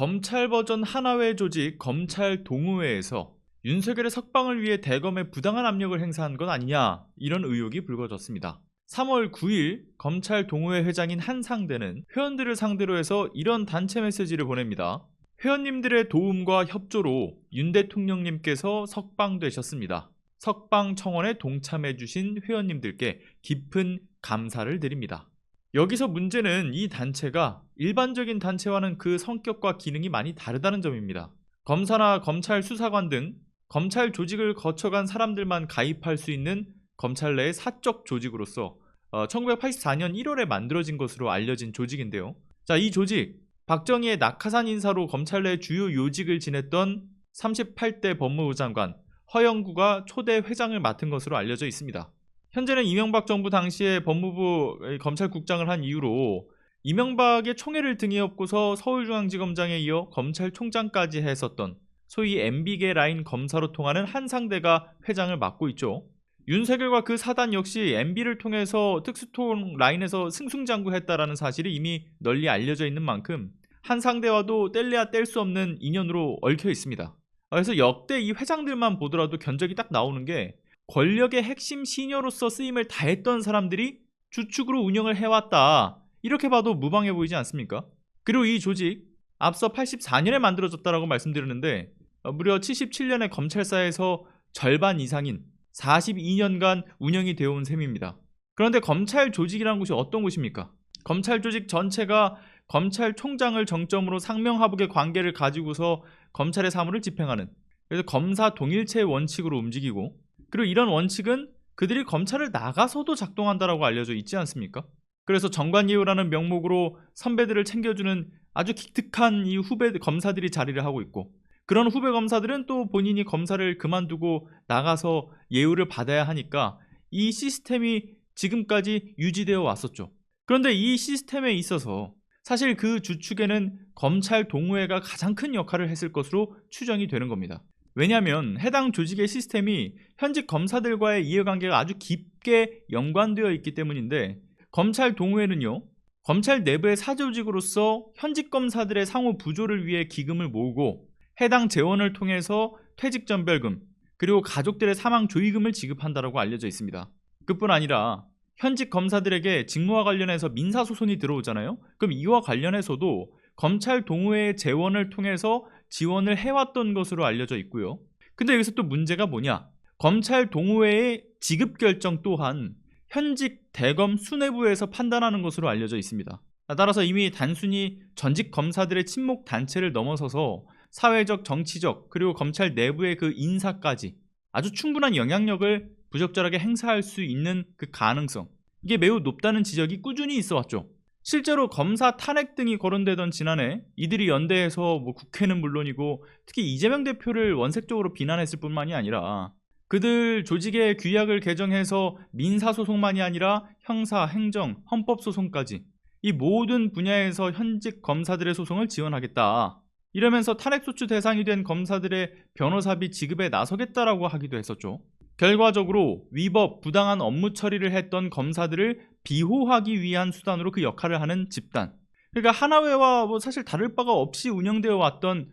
검찰 버전 하나회 조직 검찰 동호회에서 윤석열의 석방을 위해 대검에 부당한 압력을 행사한 것 아니냐, 이런 의혹이 불거졌습니다. 3월 9일 검찰 동호회 회장인 한상대는 회원들을 상대로 해서 이런 단체 메시지를 보냅니다. 회원님들의 도움과 협조로 윤 대통령님께서 석방되셨습니다. 석방 청원에 동참해주신 회원님들께 깊은 감사를 드립니다. 여기서 문제는 이 단체가 일반적인 단체와는 그 성격과 기능이 많이 다르다는 점입니다. 검사나 검찰 수사관 등 검찰 조직을 거쳐간 사람들만 가입할 수 있는 검찰 내의 사적 조직으로서 1984년 1월에 만들어진 것으로 알려진 조직인데요. 자, 이 조직, 박정희의 낙하산 인사로 검찰 내 주요 요직을 지냈던 38대 법무부 장관 허영구가 초대 회장을 맡은 것으로 알려져 있습니다. 현재는 이명박 정부 당시에 법무부 검찰국장을 한 이후로 이명박의 총애를 등에 업고서 서울중앙지검장에 이어 검찰총장까지 했었던 소위 MB계 라인 검사로 통하는 한상대가 회장을 맡고 있죠. 윤석열과 그 사단 역시 MB를 통해서 특수통 라인에서 승승장구했다라는 사실이 이미 널리 알려져 있는 만큼 한상대와도 뗄래야 뗄 수 없는 인연으로 얽혀 있습니다. 그래서 역대 이 회장들만 보더라도 견적이 딱 나오는 게 권력의 핵심 시녀로서 쓰임을 다했던 사람들이 주축으로 운영을 해왔다, 이렇게 봐도 무방해 보이지 않습니까? 그리고 이 조직 앞서 84년에 만들어졌다라고 말씀드렸는데 무려 77년에 검찰사에서 절반 이상인 42년간 운영이 되어 온 셈입니다. 그런데 검찰 조직이라는 곳이 어떤 곳입니까? 검찰 조직 전체가 검찰총장을 정점으로 상명하복의 관계를 가지고서 검찰의 사무를 집행하는, 그래서 검사 동일체의 원칙으로 움직이고, 그리고 이런 원칙은 그들이 검찰을 나가서도 작동한다라고 알려져 있지 않습니까? 그래서 정관예우라는 명목으로 선배들을 챙겨주는 아주 기특한 이 후배 검사들이 자리를 하고 있고, 그런 후배 검사들은 또 본인이 검사를 그만두고 나가서 예우를 받아야 하니까 이 시스템이 지금까지 유지되어 왔었죠. 그런데 이 시스템에 있어서 사실 그 주축에는 검찰 동호회가 가장 큰 역할을 했을 것으로 추정이 되는 겁니다. 왜냐하면 해당 조직의 시스템이 현직 검사들과의 이해관계가 아주 깊게 연관되어 있기 때문인데, 검찰 동호회는요, 검찰 내부의 사조직으로서 현직 검사들의 상호 부조를 위해 기금을 모으고 해당 재원을 통해서 퇴직전별금, 그리고 가족들의 사망 조의금을 지급한다고 알려져 있습니다. 그뿐 아니라 현직 검사들에게 직무와 관련해서 민사소송이 들어오잖아요. 그럼 이와 관련해서도 검찰 동호회의 재원을 통해서 지원을 해왔던 것으로 알려져 있고요. 근데 여기서 또 문제가 뭐냐? 검찰 동호회의 지급 결정 또한 현직 대검 수뇌부에서 판단하는 것으로 알려져 있습니다. 따라서 이미 단순히 전직 검사들의 친목 단체를 넘어서서 사회적, 정치적, 그리고 검찰 내부의 그 인사까지 아주 충분한 영향력을 부적절하게 행사할 수 있는 그 가능성, 이게 매우 높다는 지적이 꾸준히 있어 왔죠. 실제로 검사 탄핵 등이 거론되던 지난해 이들이 연대해서 국회는 물론이고 특히 이재명 대표를 원색적으로 비난했을 뿐만이 아니라 그들 조직의 규약을 개정해서 민사소송만이 아니라 형사, 행정, 헌법소송까지 이 모든 분야에서 현직 검사들의 소송을 지원하겠다, 이러면서 탄핵소추 대상이 된 검사들의 변호사비 지급에 나서겠다라고 하기도 했었죠. 결과적으로 위법, 부당한 업무 처리를 했던 검사들을 비호하기 위한 수단으로 그 역할을 하는 집단, 그러니까 하나회와 사실 다를 바가 없이 운영되어 왔던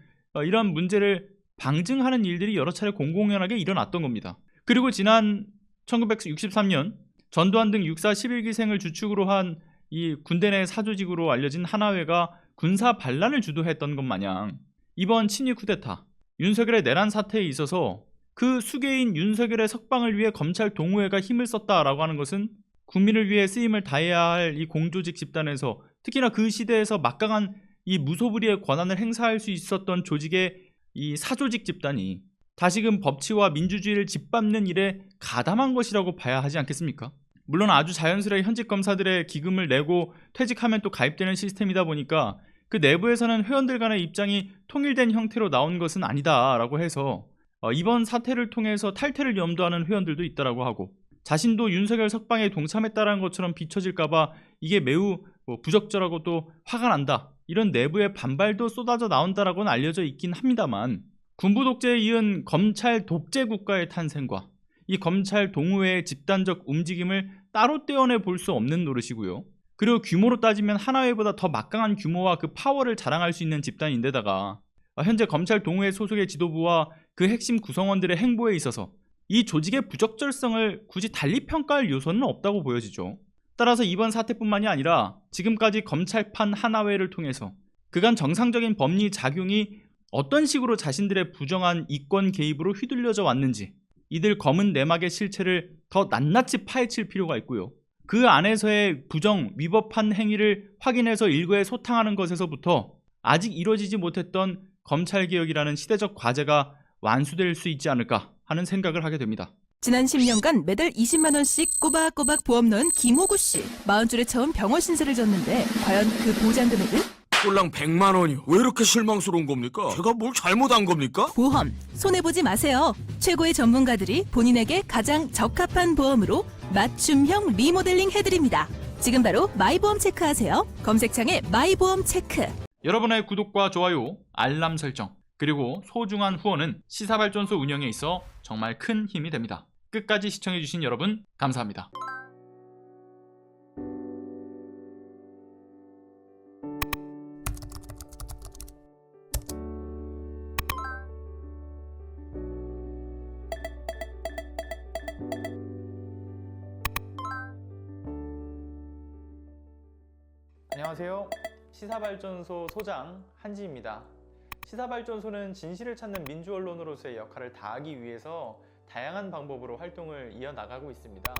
이런 문제를 방증하는 일들이 여러 차례 공공연하게 일어났던 겁니다. 그리고 지난 1963년 전두환 등 육사 11기생을 주축으로 한 이 군대 내 사조직으로 알려진 하나회가 군사 반란을 주도했던 것 마냥 이번 친위 쿠데타, 윤석열의 내란 사태에 있어서 그 수괴인 윤석열의 석방을 위해 검찰 동호회가 힘을 썼다라고 하는 것은 국민을 위해 쓰임을 다해야 할 이 공조직 집단에서, 특히나 그 시대에서 막강한 이 무소불위의 권한을 행사할 수 있었던 조직의 이 사조직 집단이 다시금 법치와 민주주의를 짓밟는 일에 가담한 것이라고 봐야 하지 않겠습니까? 물론 아주 자연스레 현직 검사들의 기금을 내고 퇴직하면 또 가입되는 시스템이다 보니까 그 내부에서는 회원들 간의 입장이 통일된 형태로 나온 것은 아니다라고 해서 이번 사태를 통해서 탈퇴를 염두하는 회원들도 있다라고 하고, 자신도 윤석열 석방에 동참했다라는 것처럼 비춰질까봐 이게 매우 부적절하고 또 화가 난다, 이런 내부의 반발도 쏟아져 나온다라고는 알려져 있긴 합니다만, 군부 독재에 이은 검찰 독재 국가의 탄생과 이 검찰 동호회의 집단적 움직임을 따로 떼어내 볼 수 없는 노릇이고요. 그리고 규모로 따지면 하나회보다 더 막강한 규모와 그 파워를 자랑할 수 있는 집단인데다가 현재 검찰 동호회 소속의 지도부와 그 핵심 구성원들의 행보에 있어서 이 조직의 부적절성을 굳이 달리 평가할 요소는 없다고 보여지죠. 따라서 이번 사태뿐만이 아니라 지금까지 검찰판 하나회를 통해서 그간 정상적인 법리 작용이 어떤 식으로 자신들의 부정한 이권 개입으로 휘둘려져 왔는지 이들 검은 내막의 실체를 더 낱낱이 파헤칠 필요가 있고요. 그 안에서의 부정, 위법한 행위를 확인해서 일거에 소탕하는 것에서부터 아직 이루어지지 못했던 검찰개혁이라는 시대적 과제가 완수될 수 있지 않을까 하는 생각을 하게 됩니다. 지난 10년간 매달 20만 원씩 꼬박꼬박 보험 넣은 김호구 씨. 40줄에 처음 병원 신세를 졌는데 과연 그 보장 금액은? 꼴랑 100만 원이요. 왜 이렇게 실망스러운 겁니까? 제가 뭘 잘못한 겁니까? 보험 손해보지 마세요. 최고의 전문가들이 본인에게 가장 적합한 보험으로 맞춤형 리모델링 해드립니다. 지금 바로 마이보험 체크하세요. 검색창에 마이보험 체크. 여러분의 구독과 좋아요, 알람 설정, 그리고 소중한 후원은 시사발전소 운영에 있어 정말 큰 힘이 됩니다. 끝까지 시청해주신 여러분 감사합니다. 안녕하세요. 시사발전소 소장 한지입니다. 시사발전소는 진실을 찾는 민주언론으로서의 역할을 다하기 위해서 다양한 방법으로 활동을 이어나가고 있습니다.